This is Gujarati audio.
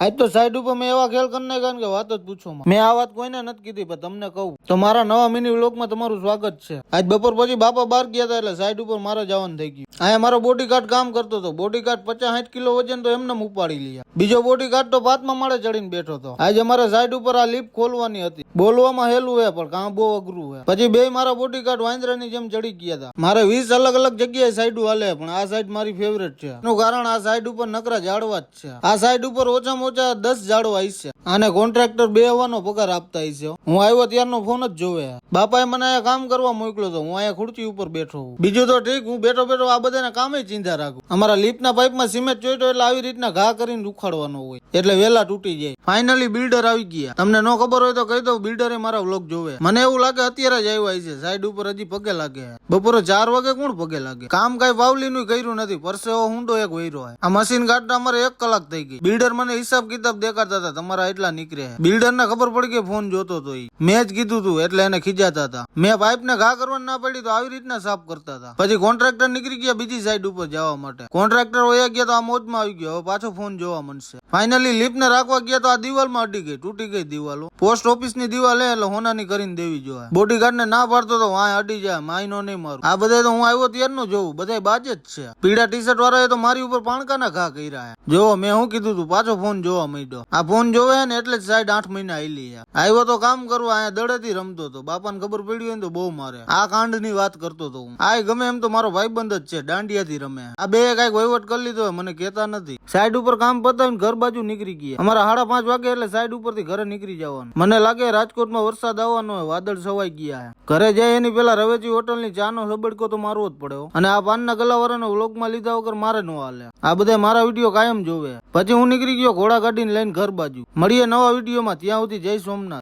આજ તો સાઈડ ઉપર મેં એવા ખેલ કરી નાખ્યા કે વાત જ પૂછો માં. મેં આ વાત કોઈને નથી કીધી પણ તમને કહું તો મારા નવા મિની વ્લોગમાં તમારું સ્વાગત છે. આજ બપોર પછી બાપા બહાર ગયા હતા એટલે સાઈડ ઉપર મારે જવાનું થઈ ગયું. અહીંયા મારો બોડીગાર્ડ કામ કરતો હતો. બોડીગાર્ડ 50-60 કિલો વજન તો એમને ઉપાડી લીધા. બીજો બોડીગાર્ડ તો 5મા માળે ચડીને બેઠો હતો. આજે અમારે સાઈડ ઉપર આ લિફ્ટ ખોલવાની હતી. બોલવામાં હેલું હે પણ કામ બહુ અઘરું હે. પછી બે મારા બોડીગાર્ડ વાંદરાની જેમ ચડી ગયા હતા. મારે 20 અલગ અલગ જગ્યાએ સાઈડ હાલે પણ આ સાઈડ મારી ફેવરેટ છે. એનું કારણ આ સાઈડ ઉપર નકરા ઝાડવા જ છે. આ સાઈડ ઉપર ઓછામાં ઓછા 10 ઝાડવા હશે. આને કોન્ટ્રાક્ટર 2 હોવાનો પગાર આપતા હશે. હું આવ્યો ત્યારનો ફોન જ જોવે. બાપાએ મને અહીંયા કામ કરવા મોકલ્યો હતો. હું અહીંયા ખુરચી ઉપર બેઠો હું. બીજું તો ઠીક, હું બેઠો બેઠો આ બધાને કામે ચિંતા રાખું. અમારા લિફ્ટના પાઇપમાં સિમેન્ટ ચોઈટો એટલે આવી રીતના ઘા કરીને ઉખાડવાનો હોય એટલે વેલા તૂટી જાય. ફાઇનલી બિલ્ડર આવી ગયા. તમને ન ખબર હોય તો કહી દઉં, બિલ્ડરે મારા વ્લોગ જોવે. મને એવું લાગે અત્યારે જ આવ્યા છે. સાઈડ ઉપર હજી પગે લાગે. બપોરે 4 વાગે કોણ પગે લાગે? કામ કઈ પાવલીનું કર્યું નથી. પરસેવો હુંડો એક વૈરો. આ મશીન કાઢતા અમારે 1 કલાક થઈ ગઈ. બિલ્ડર મને હિસાબ કિતાબ દેખાડતા હતા, તમારા એટલા નીકળ્યા. બિલ્ડર ને ખબર પડી કે ફોન જોતો હતો. મેં જ કીધું તું એટલે એને ખીજાતા હતા. મેં પાઇપ ને ઘા કરવાની ના પડી તો આવી રીતના સાફ કરતા હતા. પછી કોન્ટ્રાક્ટર નીકળી ગયા બીજી સાઈડ ઉપર જવા માટે. કોન્ટ્રાક્ટર વયા ગયા તો આ મોજમાં આવી ગયો. હવે પાછો ફોન જોવા મળશે. ફાઇનલી લિફ્ટ ને રાખવા ગયા તો આ દિવાલમાં અડી ગઈ, તૂટી ગઈ દિવાલો. પોસ્ટ ઓફિસ ની દિવાલ એટલે હોનાની કરીને દેવી જોઈએ. બોડીગાર્ડ ને ના પાડતો તો વાય અડી જાય, માયનો નહીં મારું. આ બધા તો હું આવ્યો ત્યારનું જોઉં, બધા બાજ જ છે. પીળા ટી શર્ટ વાળા તો મારી ઉપર પાણકાના ઘા કર્યા. જો મેં હું કીધું તું, પાછો ફોન જોવા માંડ્યો. આ ફોન જોવે ને એટલે જ સાઈડ 8 મહિના આયલી. આવ્યો તો કામ કરવા, અહીંયા દડેથી રમતો હતો. બાપાને ખબર પડી હોય ને તો બહુ મારે. આ કાંડ ની વાત કરતો હતો હું. આ ગમે એમ તો મારો ભાઈબંધ જ છે, દાંડિયાથી રમે. આ બે કઈક વહીવટ કરી લીધો મને કેતા નથી. સાઈડ ઉપર કામ પતાવીને ઘર બાજુ નીકળી ગયા. અમારા 5:30 વાગે એટલે સાઈડ ઉપરથી ઘરે નીકળી જવાનું. મને લાગે રાજકોટમાં વરસાદ આવવાનો હોય, વાદળ છવાઈ ગયા. ઘરે જાય એની પેલા રવેજી હોટલ ની ચા નો સબડકો તો મારવો જ પડે. અને આ પાનના ગલાવાળાનો વ્લોગમાં લીધા વગર મારે નો હાલે. આ બધા મારા વિડીયો કાયમ જોવે. પછી હું નીકળી ગયો ઘોડા ગાડીને લઈને ઘર બાજુ. મળીએ નવા વિડીયોમાં. ત્યાં સુધી જય સોમનાથ.